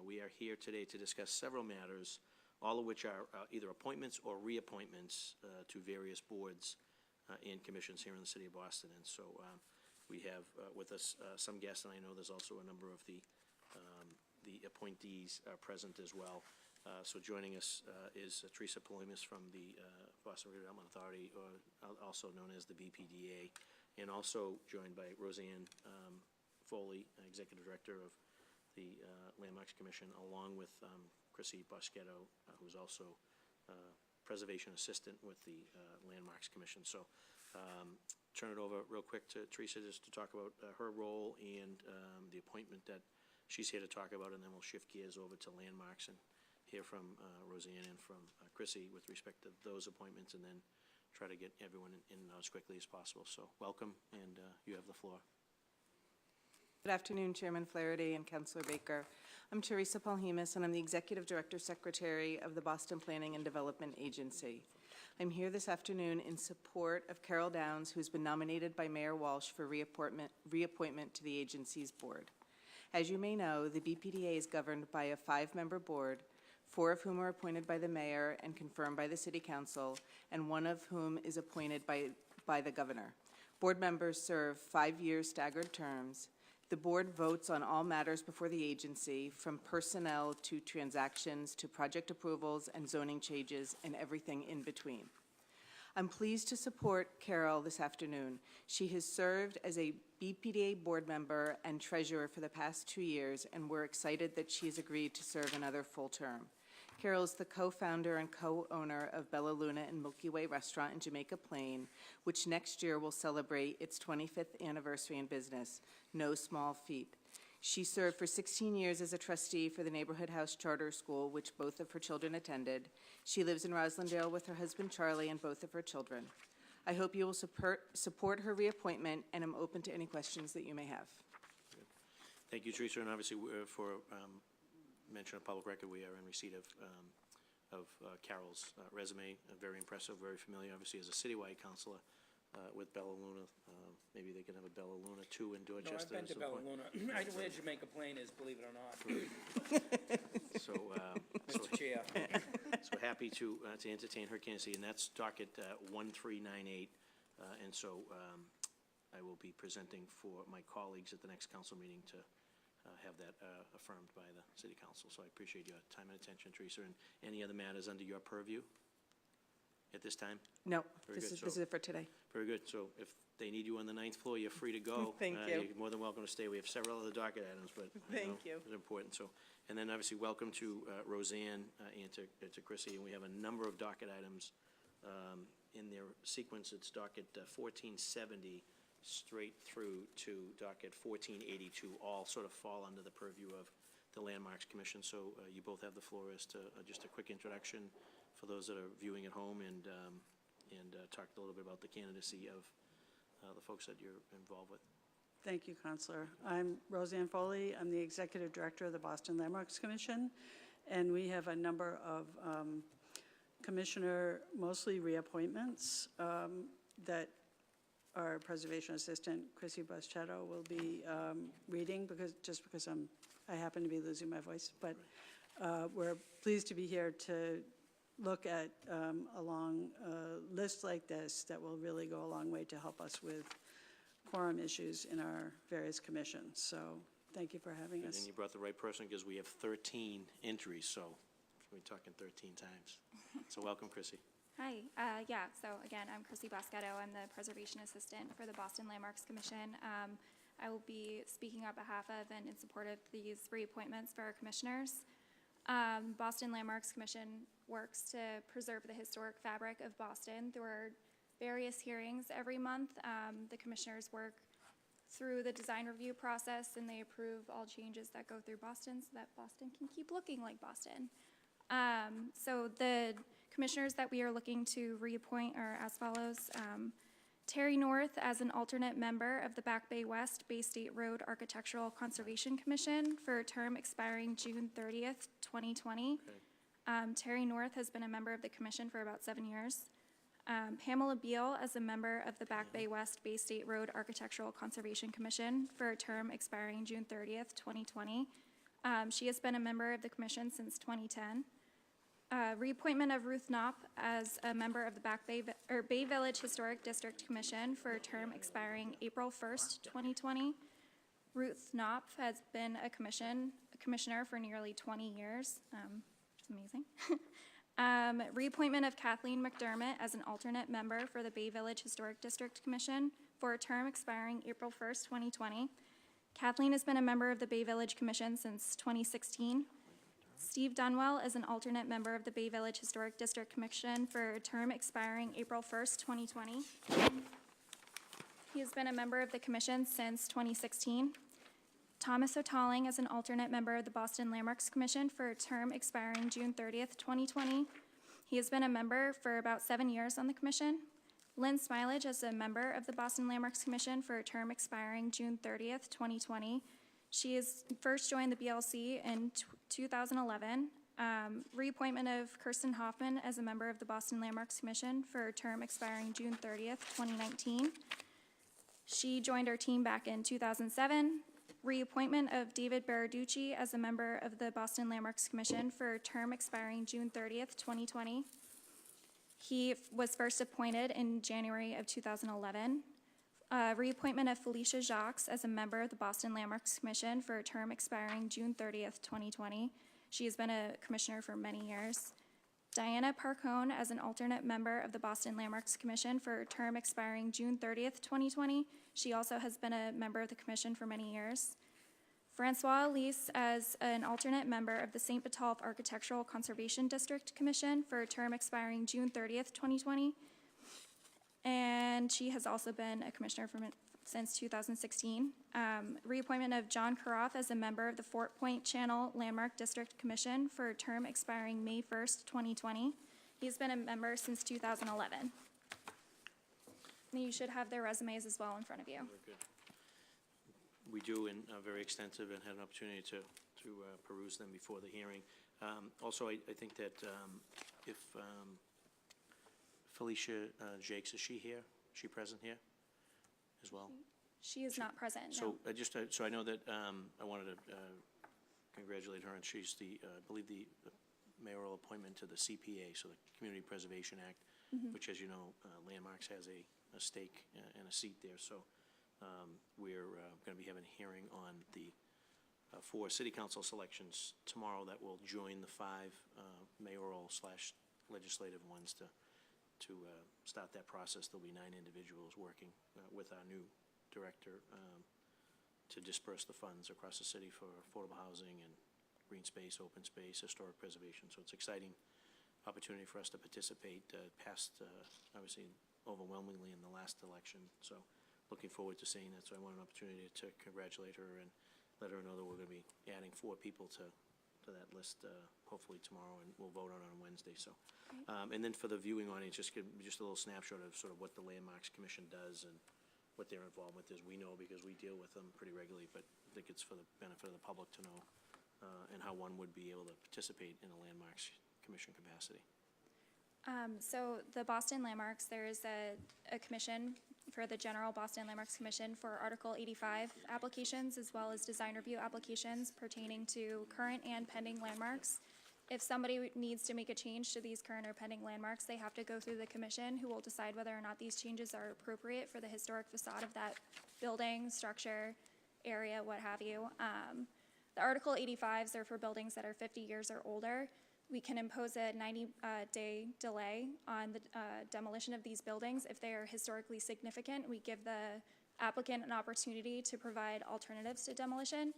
We are here today to discuss several matters, all of which are either appointments or reappointments to various boards and commissions here in the city of Boston. And so we have with us some guests, and I know there's also a number of the appointees present as well. So joining us is Teresa Polimis from the Boston Redevelopment Authority, or also known as the BPDA, and also joined by Roseanne Foley, Executive Director of the Landmarks Commission, along with Chrissy Boschetto, who's also Preservation Assistant with the Landmarks Commission. So turn it over real quick to Teresa just to talk about her role and the appointment that she's here to talk about, and then we'll shift gears over to Landmarks and hear from Roseanne and from Chrissy with respect to those appointments, and then try to get everyone in as quickly as possible. So welcome, and you have the floor. Good afternoon, Chairman Flaherty and Councilor Baker. I'm Teresa Polimis, and I'm the Executive Director Secretary of the Boston Planning and Development Agency. I'm here this afternoon in support of Carol Downs, who's been nominated by Mayor Walsh for reappointment to the agency's board. As you may know, the BPDA is governed by a 5-member board, 4 of whom are appointed by the mayor and confirmed by the city council, and 1 of whom is appointed by the governor. Board members serve 5-year staggered terms. The board votes on all matters before the agency, from personnel to transactions to project approvals and zoning changes and everything in between. I'm pleased to support Carol this afternoon. She has served as a BPDA board member and treasurer for the past 2 years, and we're excited that she has agreed to serve another full term. Carol is the co-founder and co-owner of Bella Luna and Milky Way Restaurant in Jamaica Plain, which next year will celebrate its 25th anniversary in business. No small feat. She served for 16 years as a trustee for the Neighborhood House Charter School, which both of her children attended. She lives in Roslindale with her husband Charlie and both of her children. I hope you will support her reappointment, and I'm open to any questions that you may have. Good. Thank you, Teresa, and obviously for mention of public record, we are in receipt of Carol's resume. Very impressive, very familiar, obviously, as a citywide councilor with Bella Luna. Maybe they can have a Bella Luna 2 in Dorchester. No, I've been to Bella Luna. I know where Jamaica Plain is, believe it or not. So, Mr. Chair. so happy to entertain her candidacy, and that's docket 1398. And so I will be presenting for my colleagues at the next council meeting to have that affirmed by the city council. So I appreciate your time and attention, Teresa. And any other matters under your purview at this time? No, Very this good. is it for today. Very good. So if they need you on the 9th floor, you're free to go. Thank you. You're more than welcome to stay. We have several other docket items, but Thank you. It's important. So, and then obviously welcome to Roseanne and to Chrissy. And we have a number of docket items in their sequence. It's docket 1470 straight through to docket 1482, all sort of fall under the purview of the Landmarks Commission. So you both have the floor as to just a quick introduction for those that are viewing at home, and talk a little bit about the candidacy of the folks that you're involved with. Thank you, Councilor. I'm Roseanne Foley. I'm the Executive Director of the Boston Landmarks Commission, and we have a number of commissioner, mostly reappointments, that our Preservation Assistant, Chrissy Boschetto, will be reading because I happen to be losing my voice. But we're pleased to be here to look at a long list like this that will really go a long way to help us with quorum issues in our various commissions. So thank you for having us. And you brought the right person, because we have 13 entries, so we're talking 13 times. So welcome, Chrissy. Hi. Yeah, so again, I'm Chrissy Boschetto. I'm the Preservation Assistant for the Boston Landmarks Commission. I will be speaking on behalf of and in support of these reappointments for our commissioners. Boston Landmarks Commission works to preserve the historic fabric of Boston through our various hearings every month. The commissioners work through the design review process, and they approve all changes that go through Boston so that Boston can keep looking like Boston. So the commissioners that we are looking to reappoint are as follows. Terry North as an alternate member of the Back Bay West Bay State Road Architectural Conservation Commission for a term expiring June 30th, 2020. Okay. Terry North has been a member of the commission for about 7 years. Pamela Beal as a member of the Back Bay West Bay State Road Architectural Conservation Commission for a term expiring June 30th, 2020. She has been a member of the commission since 2010. Reappointment of Ruth Knopp as a member of the Bay Village Historic District Commission for a term expiring April 1st, 2020. Ruth Knopp has been a commissioner for nearly 20 years, which is amazing. Reappointment of Kathleen McDermott as an alternate member for the Bay Village Historic District Commission for a term expiring April 1st, 2020. Kathleen has been a member of the Bay Village Commission since 2016. Steve Dunwell is an alternate member of the Bay Village Historic District Commission for a term expiring April 1st, 2020. He has been a member of the commission since 2016. Thomas O'Talling is an alternate member of the Boston Landmarks Commission for a term expiring June 30th, 2020. He has been a member for about 7 years on the commission. Lynn Smilage is a member of the Boston Landmarks Commission for a term expiring June 30th, 2020. She has first joined the BLC in 2011. Reappointment of Kirsten Hoffman as a member of the Boston Landmarks Commission for a term expiring June 30th, 2019. She joined our team back in 2007. Reappointment of David Baraducci as a member of the Boston Landmarks Commission for a term expiring June 30th, 2020. He was first appointed in January of 2011. Reappointment of Felicia Jacques as a member of the Boston Landmarks Commission for a term expiring June 30th, 2020. She has been a commissioner for many years. Diana Parcone as an alternate member of the Boston Landmarks Commission for a term expiring June 30th, 2020. She also has been a member of the commission for many years. Francois Elise as an alternate member of the St. Botolph Architectural Conservation District Commission for a term expiring June 30th, 2020. And she has also been a commissioner since 2016. Reappointment of John Karoff as a member of the Fort Point Channel Landmark District Commission for a term expiring May 1st, 2020. He's been a member since 2011. And you should have their resumes as well in front of you. Very good. We do, and very extensive, and had an opportunity to peruse them before the hearing. Also, I think that if Felicia Jakes, is she here? Is she present here as well? She is not present, no. So so I know that I wanted to congratulate her, and she's the, I believe, the mayoral appointment to the CPA, so the Community Preservation Act, which, as you know, Landmarks has a stake and a seat there. So we're going to be having a hearing on the 4 city council selections tomorrow that will join the 5 mayoral/legislative ones to start that process. There'll be 9 individuals working with our new director to disperse the funds across the city for affordable housing and green space, open space, historic preservation. So it's an exciting opportunity for us to participate, passed obviously overwhelmingly in the last election. So looking forward to seeing that. So I want an opportunity to congratulate her and let her know that we're going to be adding 4 people to that list hopefully tomorrow, and we'll vote on it on Wednesday. So, and then for the viewing audience, just a little snapshot of sort of what the Landmarks Commission does and what their involvement is. We know because we deal with them pretty regularly, but I think it's for the benefit of the public to know and how one would be able to participate in a Landmarks Commission capacity. So the Boston Landmarks, there is a commission for the General Boston Landmarks Commission for Article 85 applications, as well as design review applications pertaining to current and pending landmarks. If somebody needs to make a change to these current or pending landmarks, they have to go through the commission, who will decide whether or not these changes are appropriate for the historic facade of that building, structure, area, what have you. The Article 85s are for buildings that are 50 years or older. We can impose a 90-day delay on the demolition of these buildings. If they are historically significant, we give the applicant an opportunity to provide alternatives to demolition.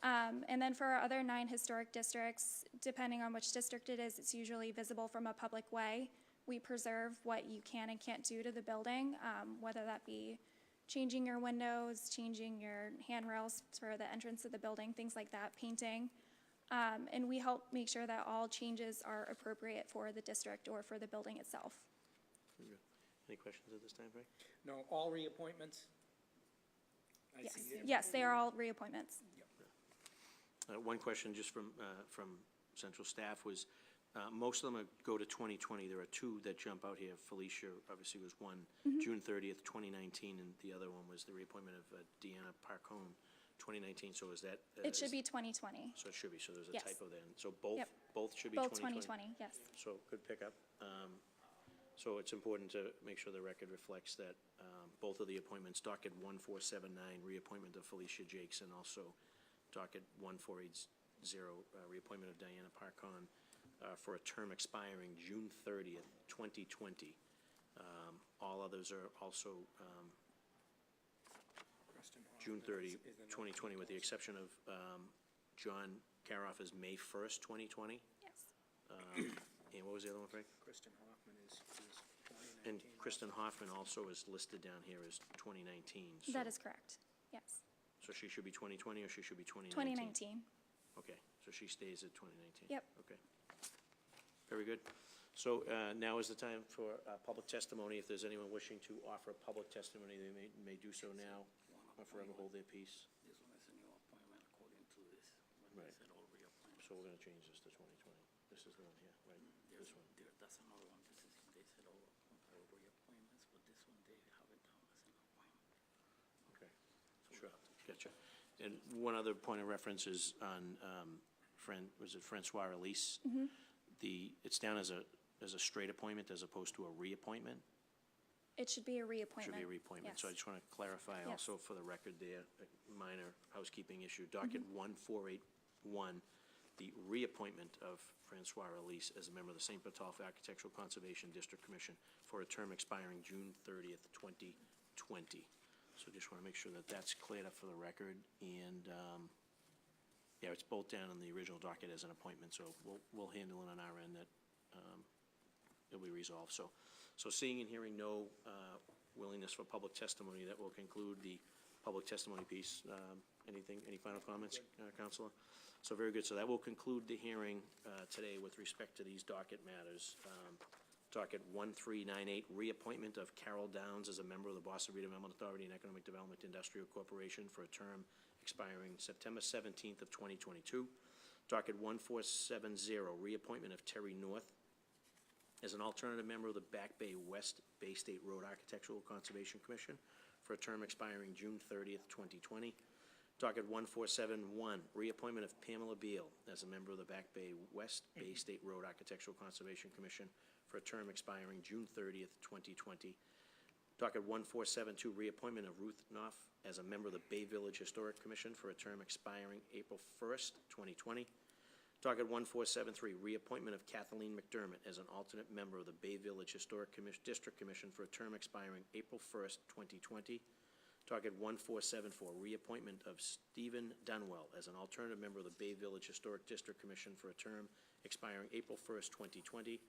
And then for our other 9 historic districts, depending on which district it is, it's usually visible from a public way. We preserve what you can and can't do to the building, whether that be changing your windows, changing your handrails for the entrance of the building, things like that, painting. And we help make sure that all changes are appropriate for the district or for the building itself. Any questions at this time, Frank? No, all reappointments? I Yes, see it. yes, they are all reappointments. One question just from central staff was, most of them go to 2020. There are 2 that jump out here. Felicia obviously was one, June 30th, 2019, and the other one was the reappointment of Deanna Parcone 2019, so is that? It should be 2020. So it should be, so there's a Yes. typo then. So both, Yep. both should be Both 2020? 2020, yes. So, good pickup. So it's important to make sure the record reflects that both of the appointments, docket 1479, reappointment of Felicia Jakes, and also docket 1480, reappointment of Diana Parcon, for a term expiring June 30th, 2020. All others are also June 30, 2020, with the exception of John Karoff is May 1st, 2020. Yes. And what was the other one, Frank? Kristen Hoffman is 2019. And Kristen Hoffman also is listed down here as 2019. So- That is correct. Yes. So she should be 2020 or she should be 2019? 2019. Okay, so she stays at 2019? Yep. Okay. Very good. So now is the time for public testimony. If there's anyone wishing to offer public testimony, they may do so now or forever hold their peace. This one is a new appointment according to this. When Right. they said all reappointments. So we're going to change this to 2020. This is the one here, right? This one. That's another one. This is, they said all reappointments, but this one they have it down as an appointment. Okay, sure, gotcha. And one other point of reference is on, was it Francois Elise? It's down as a straight appointment as opposed to a reappointment? It should be a Should reappointment. be a reappointment. So I Yes. just want to clarify Yes. also for the record there, a minor housekeeping issue. Docket 1481, the reappointment of Francois Elise as a member of the St. Botolph Architectural Conservation District Commission for a term expiring June 30th, 2020. So just want to make sure that that's cleared up for the record. And, yeah, it's both down in the original docket as an appointment, so we'll handle it on our end that it'll be resolved. So seeing and hearing no willingness for public testimony, that will conclude the public testimony piece. Any final comments, Counselor? So very good. So that will conclude the hearing today with respect to these docket matters. Docket 1398, reappointment of Carol Downs as a member of the Boston Redevelopment Authority and Economic Development Industrial Corporation for a term expiring September 17th of 2022. Docket 1470, reappointment of Terry North as an alternative member of the Back Bay West Bay State Road Architectural Conservation Commission for a term expiring June 30th, 2020. Docket 1471, reappointment of Pamela Beal as a member of the Back Bay West Bay State Road Architectural Conservation Commission for a term expiring June 30th, 2020. Docket 1472, reappointment of Ruth Knopf as a member of the Bay Village Historic Commission for a term expiring April 1st, 2020. Docket 1473, reappointment of Kathleen McDermott as an alternate member of the Bay Village Historic District Commission for a term expiring April 1st, 2020. Docket 1474, reappointment of Stephen Dunwell as an alternative member of the Bay Village Historic District Commission for a term expiring April 1st, 2020.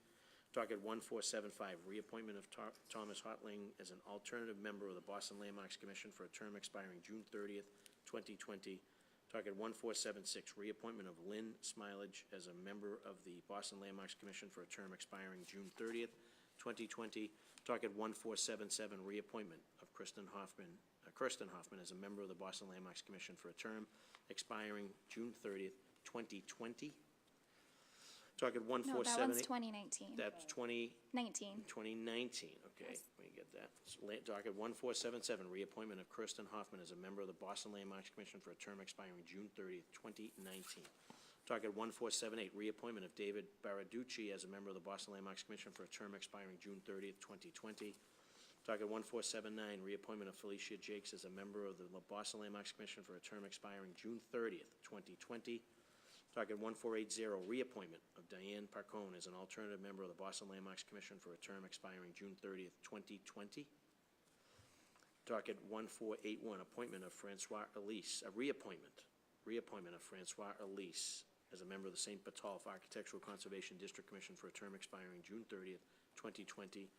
Docket 1475, reappointment of Thomas Hotling as an alternative member of the Boston Landmarks Commission for a term expiring June 30th, 2020. Docket 1476, reappointment of Lynn Smilage as a member of the Boston Landmarks Commission for a term expiring June 30th, 2020. Docket 1477, reappointment of Kirsten Hoffman as a member of the Boston Landmarks Commission for a term expiring June 30th, 2020. Docket No, that 1478. one's 2019. That's 19. 2019, okay, Yes. we get that. Docket 1477, reappointment of Kirsten Hoffman as a member of the Boston Landmarks Commission for a term expiring June 30th, 2019. Docket 1478, reappointment of David Baraducci as a member of the Boston Landmarks Commission for a term expiring June 30th, 2020. Docket 1479, reappointment of Felicia Jakes as a member of the Boston Landmarks Commission for a term expiring June 30th, 2020. Docket 1480, reappointment of Diane Parcon as an alternative member of the Boston Landmarks Commission for a term expiring June 30th, 2020. Docket 1481, appointment of Francois Elise, a reappointment of Francois Elise as a member of the St. Botolph Architectural Conservation District Commission for a term expiring June 30th, 2020.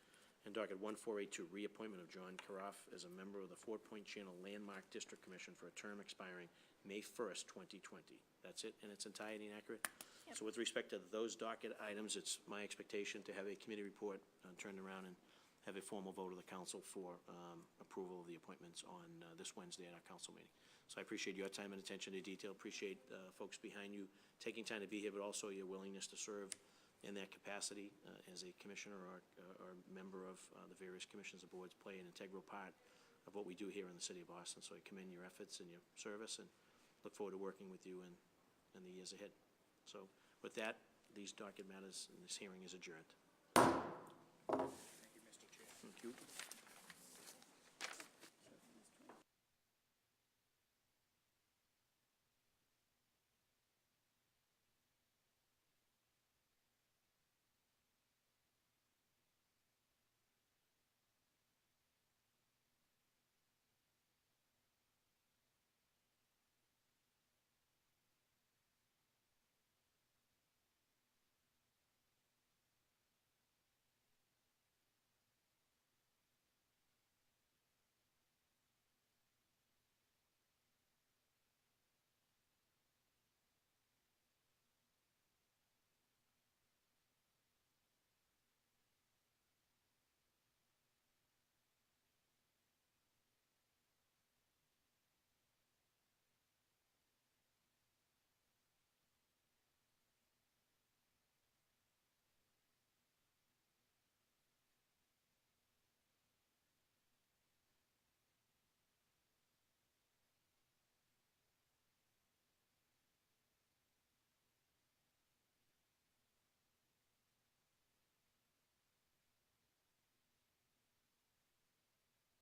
And docket 1482, reappointment of John Karoff as a member of the Fort Point Channel Landmark District Commission for a term expiring May 1st, 2020. That's it in its entirety and accurate? Yep. So with respect to those docket items, it's my expectation to have a committee report turned around and have a formal vote of the council for approval of the appointments on this Wednesday at our council meeting. So I appreciate your time and attention to detail, appreciate folks behind you taking time to be here, but also your willingness to serve in that capacity as a commissioner or member of the various commissions and boards, play an integral part of what we do here in the city of Boston. So I commend your efforts and your service, and look forward to working with you in the years ahead. So with that, these docket matters and this hearing is adjourned. Thank you, Mr. Chair. Thank you.